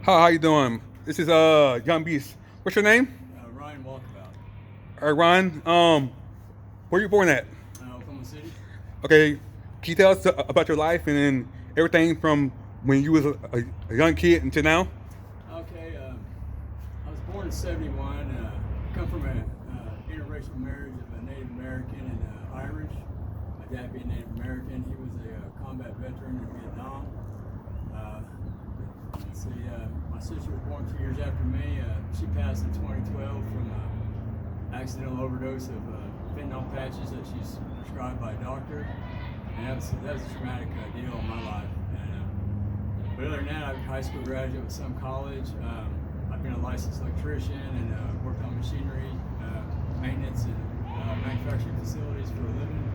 How you doing? This is Young Beast. What's your name? Ryan Walkabout, Ryan. Where you born at? Oklahoma City. Okay, can you tell us about your life and then everything from when you was a young kid until now? Okay, I was born in '71. Come from an interracial marriage of a Native American and Irish. My dad being Native American, he was a combat veteran in Vietnam. Let's see, my sister was born 2 years after me. She passed in 2012 from an accidental overdose of fentanyl patches that she's prescribed by a doctor. And that was a traumatic deal in my life. But other than that, I'm a high school graduate with some college. I've been a licensed electrician and worked on machinery, maintenance, and manufacturing facilities for a living.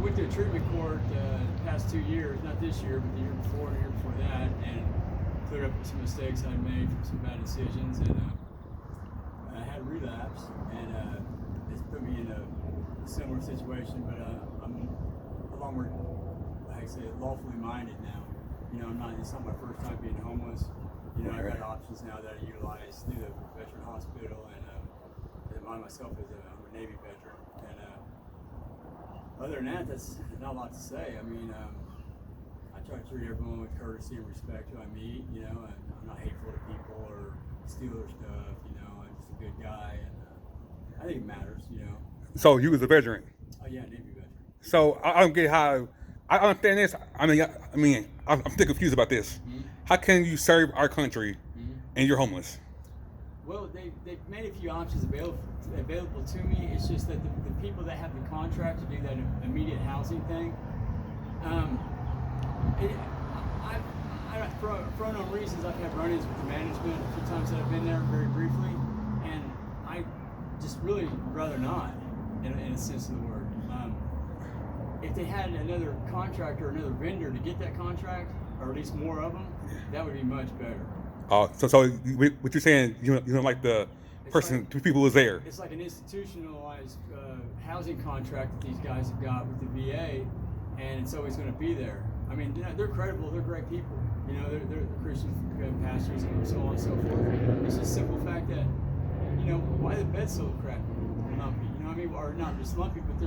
Went to a treatment court the past 2 years, not this year, but the year before that, and cleared up some mistakes I made from some bad decisions. And I had a relapse, and it's put me in a similar situation, but I'm a lot more, like I say, lawfully minded now. You know, it's not my first time being homeless. You know, I've got options now that I utilize through the veteran hospital, and I myself I'm a Navy veteran. And other than that, that's not a lot to say. I mean, I try to treat everyone with courtesy and respect who I meet, you know, and I'm not hateful to people or steal their stuff, you know, I'm just a good guy, and I think it matters, you know. So you was a veteran. Oh yeah, Navy veteran. So I don't get how. I understand this. I'm still confused about this. Mm-hmm. How can you serve our country and you're homeless? Well, they've made a few options available to me. It's just that the people that have the contract to do that immediate housing thing, for unknown reasons, I've had run-ins with the management a few times that I've been there very briefly, and I just really rather not, in a sense of the word. If they had another contractor or another vendor to get that contract, or at least more of them, that would be much better. So what you're saying, you don't like the person, two people was there. It's like an institutionalized housing contract that these guys have got with the VA, and it's always going to be there. I mean, they're credible, they're great people. You know, they're Christian pastors and so on and so forth. It's just a simple fact that, you know, why the bed's so crappy, lumpy, you know what I mean? Or not just lumpy, but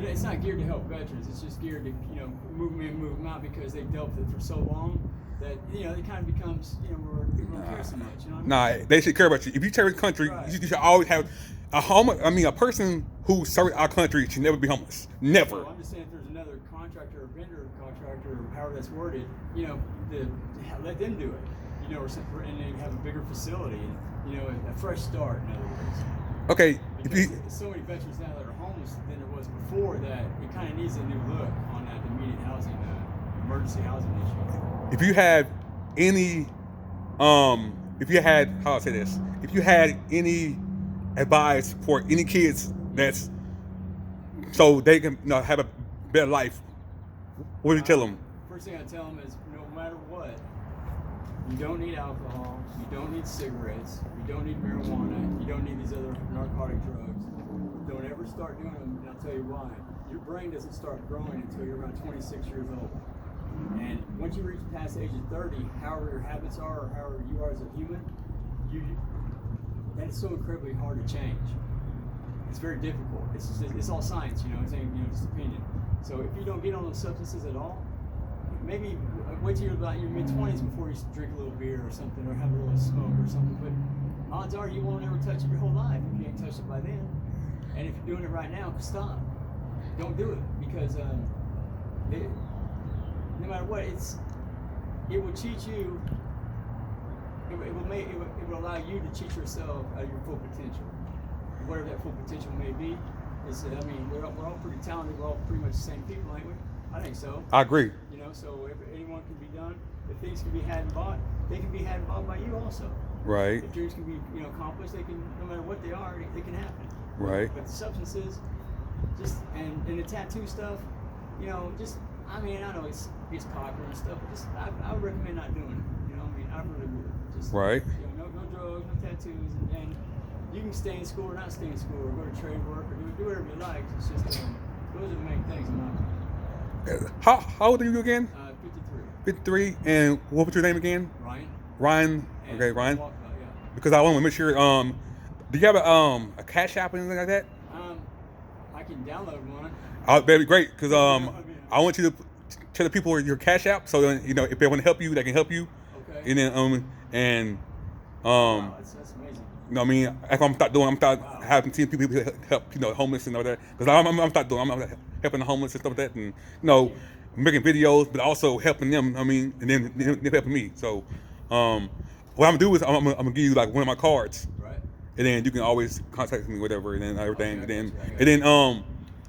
it's not geared to help veterans. It's just geared to, you know, move them in, move them out, because they've dealt with it for so long that, you know, it kind of becomes, you know, where people don't care so much. You know what I mean? Nah, they should care about you. If you serve the country, Right. you should always have a person who serves our country should never be homeless. Never. So I'm just saying, if there's another contractor or vendor contractor, or however that's worded, you know, let them do it. You know, and they have a bigger facility, and, you know, a fresh start, in other words. Okay, because there's so many veterans now that are homeless than there was before, that it kind of needs a new look on that immediate housing, emergency housing issue. if you had any, how I say this, if you had any advice for any kids that's so they can, you know, have a better life, what would you tell them? First thing I tell them is, no matter what, you don't need alcohol, you don't need cigarettes, you don't need marijuana, you don't need these other narcotic drugs. Don't ever start doing them, and I'll tell you why. Your brain doesn't start growing until you're around 26 years old. And once you reach past the age of 30, however your habits are, or however you are as a human, that is so incredibly hard to change. It's very difficult. It's all science, you know. It's, you know, just opinion. So if you don't get on those substances at all, maybe wait till you're about your mid-20s before you drink a little beer or something, or have a little smoke or something. But odds are you won't ever touch it your whole life if you ain't touched it by then. And if you're doing it right now, stop. Don't do it, because no matter what, it will cheat you. It will allow you to cheat yourself at your full potential, whatever that full potential may be. I mean, we're all pretty talented. We're all pretty much the same people, ain't we? I think so. I agree. You know, so if anyone can be done, if things can be had and bought, they can be had and bought by you also. Right. If dreams can be, you know, accomplished, they can, no matter what they are, they can happen. Right. But the substances, and the tattoo stuff, you know, I mean, I know it's popular and stuff, but I would recommend not doing it. You know, I mean, I really would. Right. You know, no drugs, no tattoos, and you can stay in school or not stay in school, or go to trade work, or do whatever you like. It's just those are the main things in my opinion. How old are you again? 53. 53. And what was your name again? Ryan. Ryan. And Okay, Ryan. yeah. Because I want to make sure. Do you have a Cash App or anything like that? I can download one. That'd be great. Because I want you to tell the people your Cash App, so then, if they want to help you, they can help you. Okay. And then Wow, that's amazing. You know what I mean? That's what I'm start having seen people help, homeless and all that. Because I'm start doing, I'm helping the homeless and stuff like that, and making videos, but also helping them. I mean, and then them helping me. So, what I'm gonna do is I'm gonna give you like one of my cards, Right. and then you can always contact me, whatever, and then everything, Okay, and then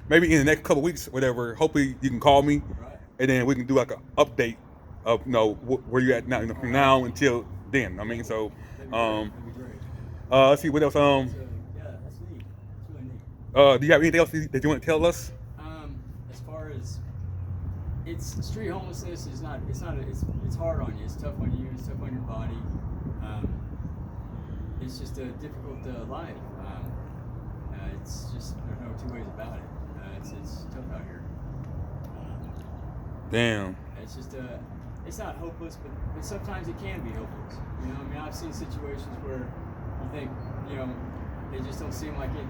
maybe in the next couple of weeks, whatever. Hopefully, you can call me, Right. and then we can do like an update of where you at now, from now until then. I mean, so. That'd be great. Let's see what else. So, yeah, that's neat. It's really neat. Do you have anything else that you want to tell us? As far as street homelessness is not it's hard on you. It's tough on you. It's tough on your body. It's just a difficult life. It's just there's no two ways about it. It's tough out here. Damn. It's just it's not hopeless, but sometimes it can be hopeless. I mean, I've seen situations where you think, they just don't seem like it.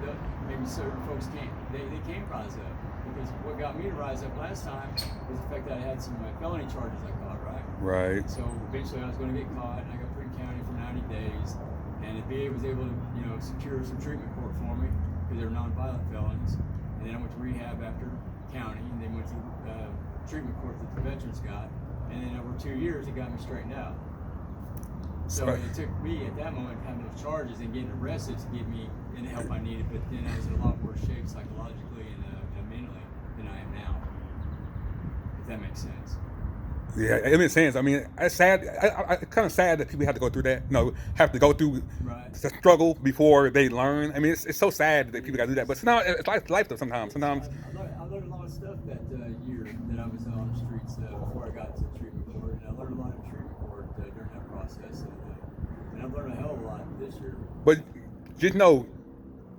Maybe certain folks can't. They can't rise up, because what got me to rise up last time was the fact that I had some felony charges I caught. Right. So eventually I was going to get caught, and I got put in county for 90 days. And the VA was able to, secure some treatment court for me because they were nonviolent felons. And then I went to rehab after county, and then went to treatment court that the veterans got. And then over 2 years, it got me straightened out. So Right. it took me at that moment having those charges and getting arrested to get me in the help I needed. But then I was in a lot worse shape psychologically and mentally than I am now. If that makes sense. Yeah, it makes sense. I mean, it's sad. It's kind of sad that people have to go through that. Have to go through the struggle before they learn. I mean, it's so sad that people got to do that. But it's life though. Sometimes. I learned a lot of stuff that year that I was on the streets before I got to treatment court, and I learned a lot in treatment court during that process, and I've learned a hell of a lot this year. But just know,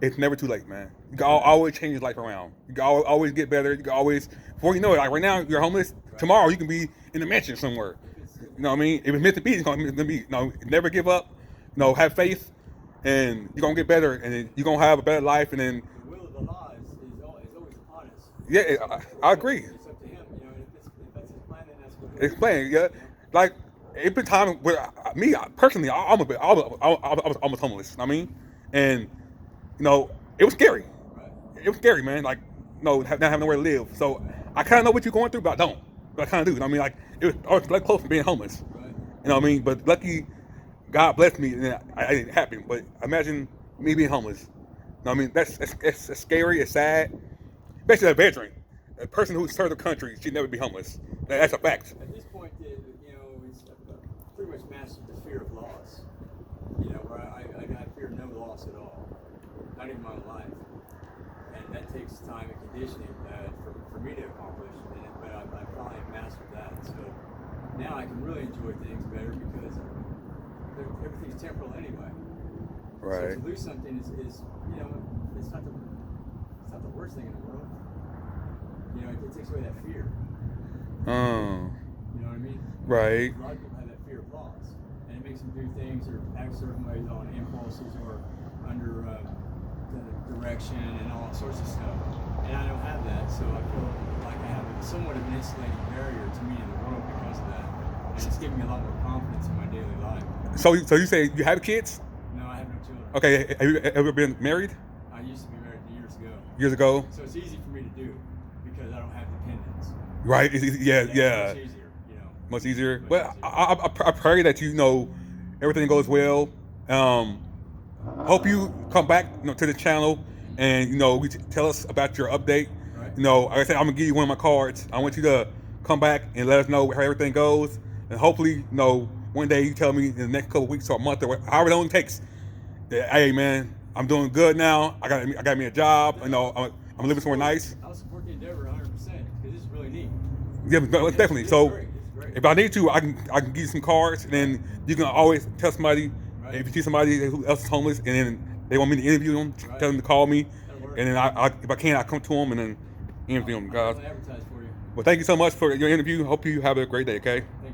it's never too late, man. You can always change your life around. You can always get better. You can always, before you know it, like right now, you're homeless. Right. Tomorrow, you can be in a mansion somewhere. You know what I mean? If it's meant to be, it's going to be. Never give up. Have faith, and you're going to get better, and then you're going to have a better life, and then. The will of the law is always upon us. Yeah, I agree. It's up to him. If that's his plan, then that's what it's playing. Yeah, like it's been time where me personally, I was almost homeless. I mean, and it was scary. Right. It was scary, man. Like, not having nowhere to live. So I kind of know what you're going through, but I don't. But I kind of do. I mean, like, it was like close to being homeless. Right. You know what I mean? But lucky, God blessed me, and I didn't happen. But imagine me being homeless. You know what I mean? That's scary. It's sad. Especially a veteran, a person who served the country should never be homeless. That's a fact. At this point, it's pretty much mastered the fear of loss. Where I fear no loss at all, not even my own life, and that takes time and conditioning for me to accomplish. But I finally mastered that, so now I can really enjoy things better because everything's temporal anyway. Right. So to lose something is it's not the worst thing in the world. It takes away that fear. You know what I mean? Right. A lot of people have that fear of loss, and it makes them do things or act certain ways on impulses or under the direction and all sorts of stuff. And I don't have that, so I feel like I have somewhat of an insulating barrier to me in the world because of that. And it's giving me a lot more confidence in my daily life. So you say you have kids? No, I have no children. Okay. Have you ever been married? I used to be married years ago. Years ago. So it's easy for me to do because I don't have dependents. Right. Yeah. It's much easier. Much easier. Well, I pray that everything goes well. Hope you come back to the channel and we tell us about your update. Right. Like I said, I'm gonna give you one of my cards. I want you to come back and let us know how everything goes, and hopefully, one day you tell me in the next couple of weeks or a month or however long it takes. That, hey man, I'm doing good now. I got me a job. I'm living somewhere nice. I'll support the endeavor 100% because this is really neat. Yeah, definitely. It's So. great. If I need to, I can give you some cards, and then you can always tell somebody. Right. If you see somebody who else is homeless, and then they want me to interview them, tell them to call me, and then if I can, I come to them and then interview them, guys. I'll advertise for you. Well, thank you so much for your interview. Hope you have a great day. Okay. Thank you.